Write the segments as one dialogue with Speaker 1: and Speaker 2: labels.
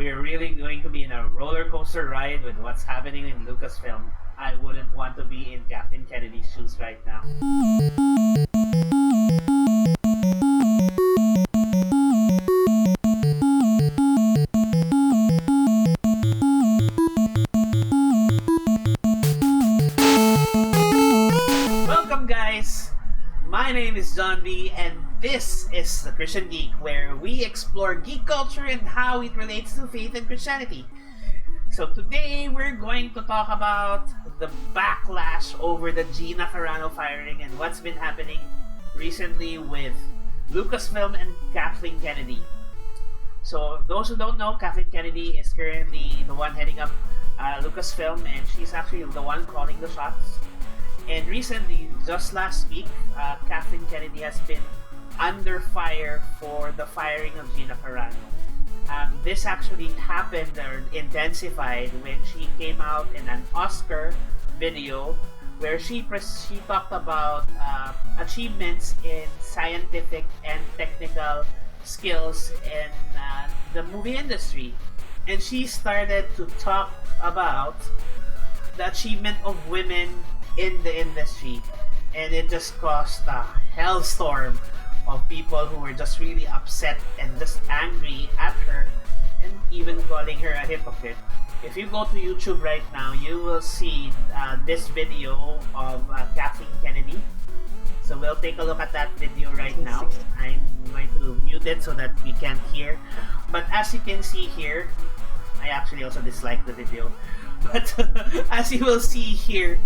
Speaker 1: we're really going to be in a roller coaster ride with what's happening in Lucasfilm. I wouldn't want to be in Kathleen Kennedy's shoes right now. Welcome, guys! My name is John B, and this is the Christian Geek, where we explore geek culture and how it relates to faith and Christianity. So today, we're going to talk about the backlash over the Gina Carano firing and what's been happening recently with Lucasfilm and Kathleen Kennedy. So those who don't know, Kathleen Kennedy is currently the one heading up Lucasfilm, and she's actually the one calling the shots. And recently, just last week, Kathleen Kennedy has been under fire for the firing of Gina Carano. This actually happened or intensified when she came out in an Oscar video where she talked about achievements in scientific and technical skills in the movie industry. And she started to talk about the achievement of women in the industry, and it just caused a hellstorm of people who were just really upset and just angry at her and even calling her a hypocrite. If you go to YouTube right now, you will see this video of Kathleen Kennedy. So we'll take a look at that video right now. I'm going to mute it so that we can't hear. But as you can see here, I actually also dislike the video. But as you will see here,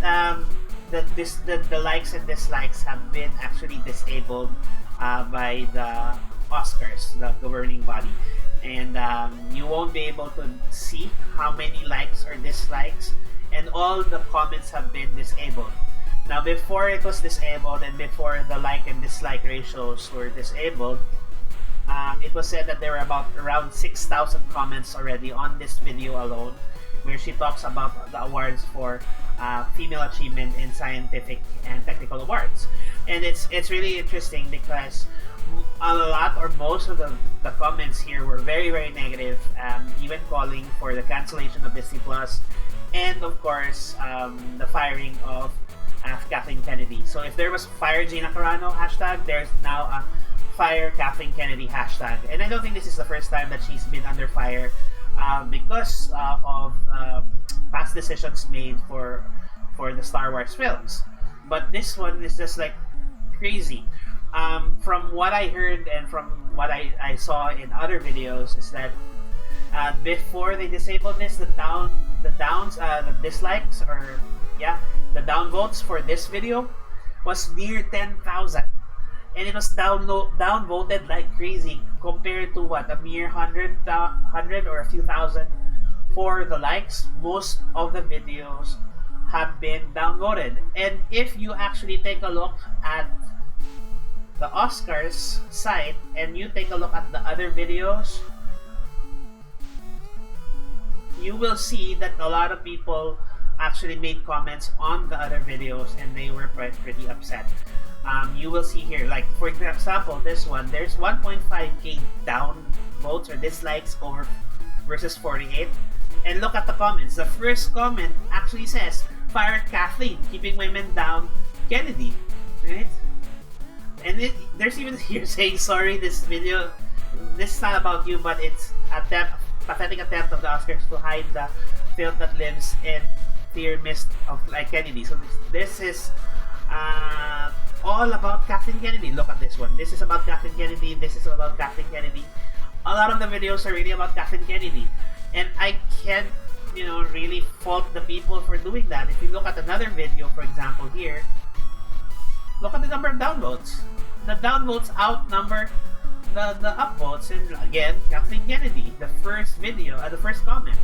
Speaker 1: the likes and dislikes have been actually disabled by the Oscars, the governing body, and you won't be able to see how many likes or dislikes, and all the comments have been disabled. Now, before it was disabled and before the like and dislike ratios were disabled, it was said that there were around 6,000 comments already on this video alone, where she talks about the awards for female achievement in scientific and technical awards. And it's really interesting because a lot or most of the comments here were very, very negative, even calling for the cancellation of Disney Plus, and of course the firing of Kathleen Kennedy. So if there was Fire Gina Carano hashtag, there's now a Fire Kathleen Kennedy hashtag. And I don't think this is the first time that she's been under fire because of past decisions made for the Star Wars films. But this one is just like crazy. From what I heard and from what I saw in other videos is that before they disabled this, the dislikes, or the downvotes for this video was near 10,000. And it was downvoted like crazy compared to what, a mere 100 or a few thousand for the likes. Most of the videos have been downvoted. And if you actually take a look at the Oscars site and you take a look at the other videos, you will see that a lot of people actually made comments on the other videos and they were pretty upset. You will see here, like for example, this one, there's 1.5k downvotes or dislikes over versus 48. And look at the comments. The first comment actually says, "Fire Kathleen, keeping women down, Kennedy." Right? And there's even here saying, "Sorry, this video, this is not about you, but it's a pathetic attempt of the Oscars to hide the filth that lives in fear mist of like Kennedy." So this is all about Kathleen Kennedy. Look at this one. This is about Kathleen Kennedy. This is about Kathleen Kennedy. A lot of the videos are really about Kathleen Kennedy. And I can't, really fault the people for doing that. If you look at another video, for example, here, look at the number of downvotes. The downvotes outnumber the upvotes. And again, Kathleen Kennedy, the first video, the first comment.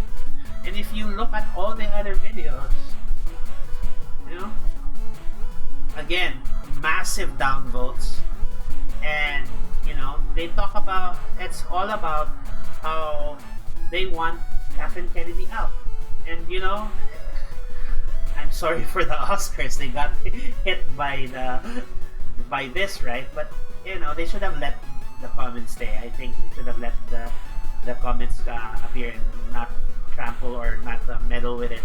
Speaker 1: And if you look at all the other videos, again, massive downvotes. And, they talk about, it's all about how they want Kathleen Kennedy out. And I'm sorry for the Oscars, they got hit by this, right? But they should have let the comments stay. I think they should have let the the comments appear and not trample or not meddle with it.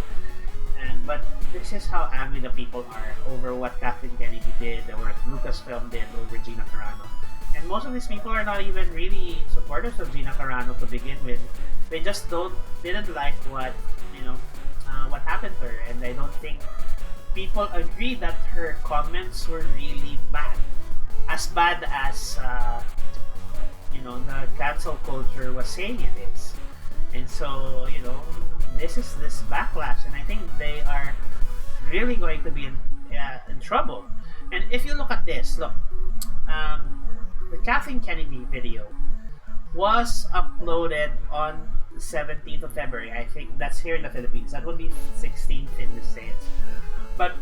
Speaker 1: But this is how angry the people are over what Kathleen Kennedy did or what LucasFilm did over Gina Carano. And most of these people are not even really supporters of Gina Carano to begin with. They just didn't like what what happened to her, and I don't think people agree that her comments were really bad, as bad as the cancel culture was saying it is. And so this is this backlash, and I think they are really going to be in trouble. And if you look at this, the Kathleen Kennedy video was uploaded on the 17th of February. I think that's here in the Philippines. That would be 16th in the States. But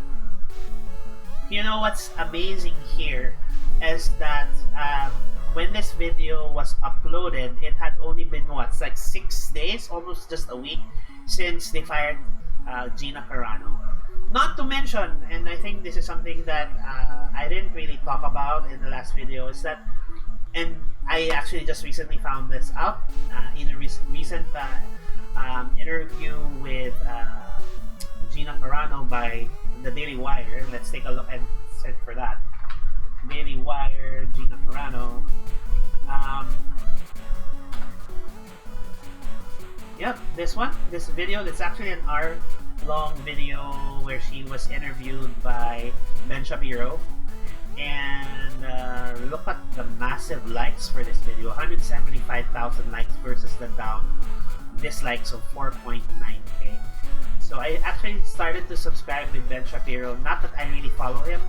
Speaker 1: what's amazing here is that when this video was uploaded, it had only been 6 days, almost just a week, since they fired Gina Carano. Not to mention, and I think this is something that I didn't really talk about in the last video, is that, and I actually just recently found this out in a recent interview with Gina Carano by the Daily Wire. Let's take a look and search for that. Daily Wire, Gina Carano. Yep, this video, that's actually an hour-long video where she was interviewed by Ben Shapiro. And look at the massive likes for this video. 175,000 likes versus the dislikes of 4.9k. So I actually started to subscribe with Ben Shapiro. Not that I really follow him,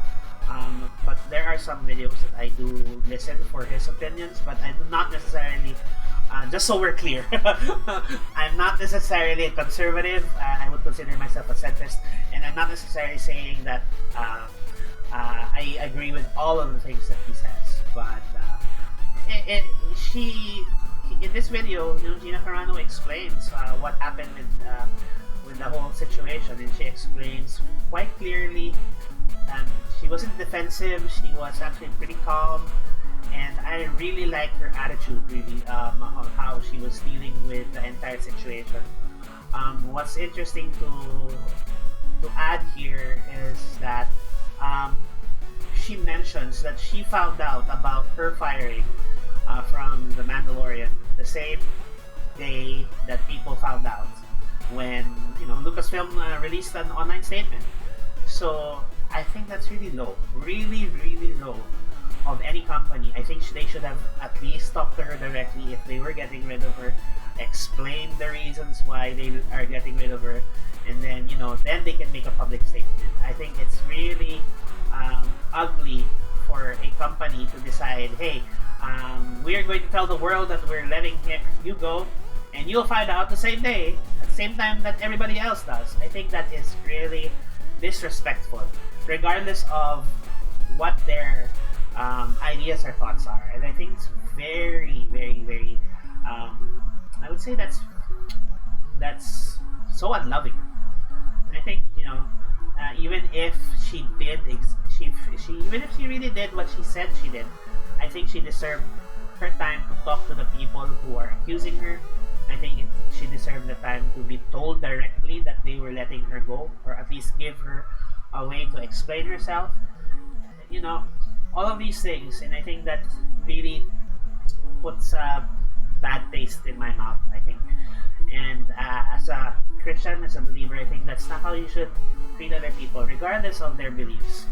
Speaker 1: but there are some videos that I do listen for his opinions, but I do not necessarily, just so we're clear, I'm not necessarily a conservative. I would consider myself a centrist, and I'm not necessarily saying that I agree with all of the things that he says. But in this video, Gina Carano explains what happened with the whole situation, and she explains quite clearly. She wasn't defensive. She was actually pretty calm, and I really liked her attitude, really, on how she was dealing with the entire situation. What's interesting to add here is that she mentions that she found out about her firing from The Mandalorian the same day that people found out, when LucasFilm released an online statement. So I think that's really low, really, really low of any company. I think they should have at least talked to her directly if they were getting rid of her, explain the reasons why they are getting rid of her, and then then they can make a public statement. I think it's really ugly for a company to decide, hey, we are going to tell the world that we're letting you go, and you'll find out the same day, at the same time that everybody else does. I think that is really disrespectful, regardless of what their ideas or thoughts are. And I think it's very, very, very, I would say that's so unloving. And I think, even if she did, even if she really did what she said she did, I think she deserved her time to talk to the people who are accusing her. I think she deserved the time to be told directly that they were letting her go, or at least give her a way to explain herself. All of these things, and I think that really puts a bad taste in my mouth, I think. And as a Christian, as a believer, I think that's not how you should treat other people, regardless of their beliefs.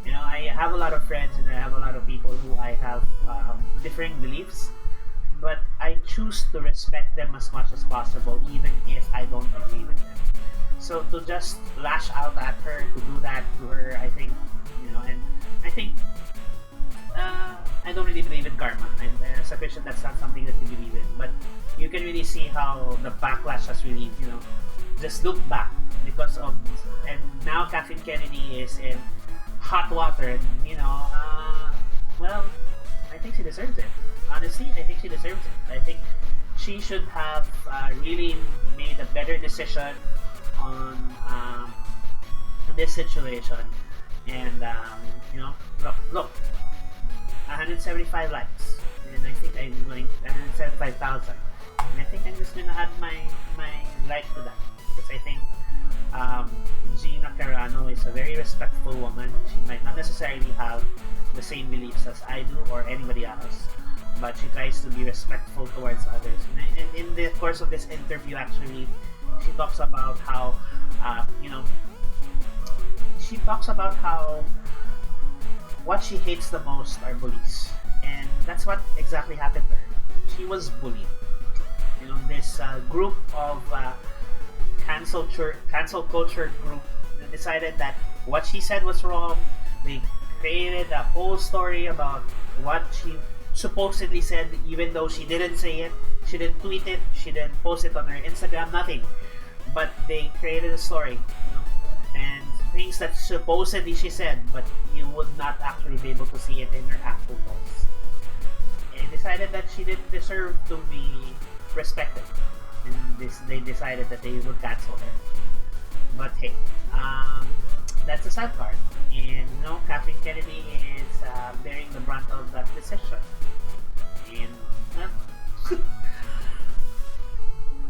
Speaker 1: I have a lot of friends, and I have a lot of people who I have differing beliefs, but I choose to respect them as much as possible, even if I don't agree with them. So to just lash out at her, to do that to her, I think, and I think I don't really believe in karma, and as a Christian, that's not something that you believe in. But you can really see how the backlash has really, just looked back because of, and now Kathleen Kennedy is in hot water, and well, I think she deserves it. Honestly, I think she deserves it. I think she should have really made a better decision on this situation. And look, 175 likes, and I think I'm going 175,000. And I think I'm just gonna add my like to that, because I think Gina Carano is a very respectful woman. She might not necessarily have the same beliefs as I do or anybody else, but she tries to be respectful towards others. And in the course of this interview, actually, she talks about how, she talks about how what she hates the most are bullies. And that's what exactly happened to her. She was bullied. This group of cancel culture group decided that what she said was wrong. They created a whole story about what she supposedly said, even though she didn't say it. She didn't tweet it. She didn't post it on her Instagram. Nothing. But they created a story, and things that supposedly she said, but you would not actually be able to see it in her actual posts. And decided that she didn't deserve to be respected, and they decided that they would cancel her. But hey, that's the sad part. And Kathleen Kennedy is bearing the brunt of that decision. And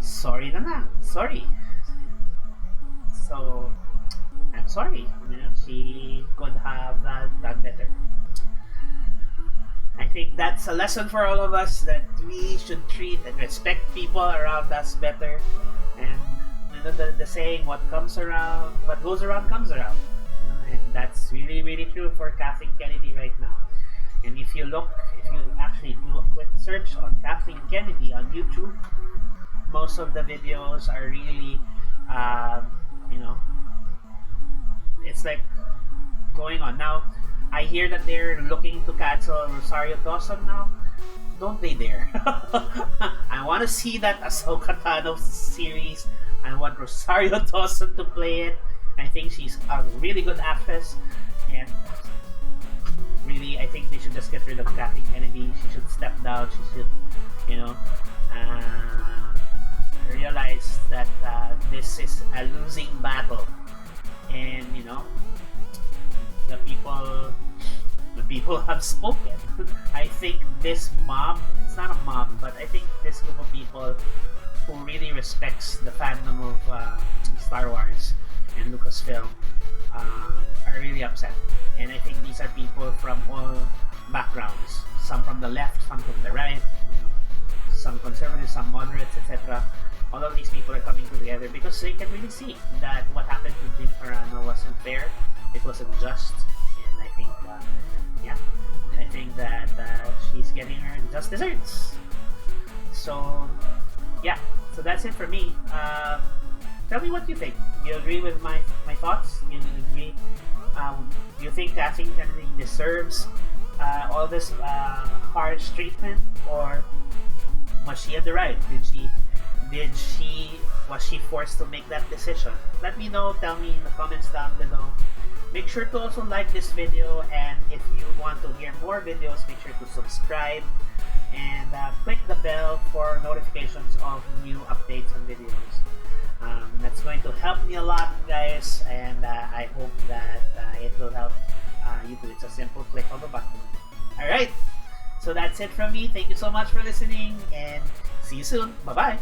Speaker 1: sorry naman. Sorry. So I'm sorry. She could have done better. I think that's a lesson for all of us, that we should treat and respect people around us better. And the saying, what goes around comes around. And that's really, really true for Kathleen Kennedy right now. And if you actually do a quick search on Kathleen Kennedy on YouTube, most of the videos are really, it's like going on. Now, I hear that they're looking to cancel Rosario Dawson now. Don't they dare. I want to see that Ahsoka Tano series. I want Rosario Dawson to play it. I think she's a really good actress. And really, I think they should just get rid of Kathleen Kennedy. She should step down. She should, realize that this is a losing battle. And, the people have spoken. I think this mob, it's not a mob, but I think this group of people who really respects the fandom of Star Wars and LucasFilm are really upset. And I think these are people from all backgrounds. Some from the left, some from the right, some conservatives, some moderates, etc. All of these people are coming together because they can really see that what happened to Gina Carano wasn't fair. It wasn't just. And I think, I think that she's getting her just desserts. So, so that's it for me. Tell me what you think. Do you agree with my thoughts? Do you agree? Do you think Kathleen Kennedy deserves all this harsh treatment, or was she at the right? Was she forced to make that decision? Let me know. Tell me in the comments down below. Make sure to also like this video, and if you want to hear more videos, make sure to subscribe and click the bell for notifications of new updates and videos. That's going to help me a lot, guys, and I hope that it will help you too. It's a simple click of a button. Alright, so that's it from me. Thank you so much for listening, and see you soon. Bye-bye!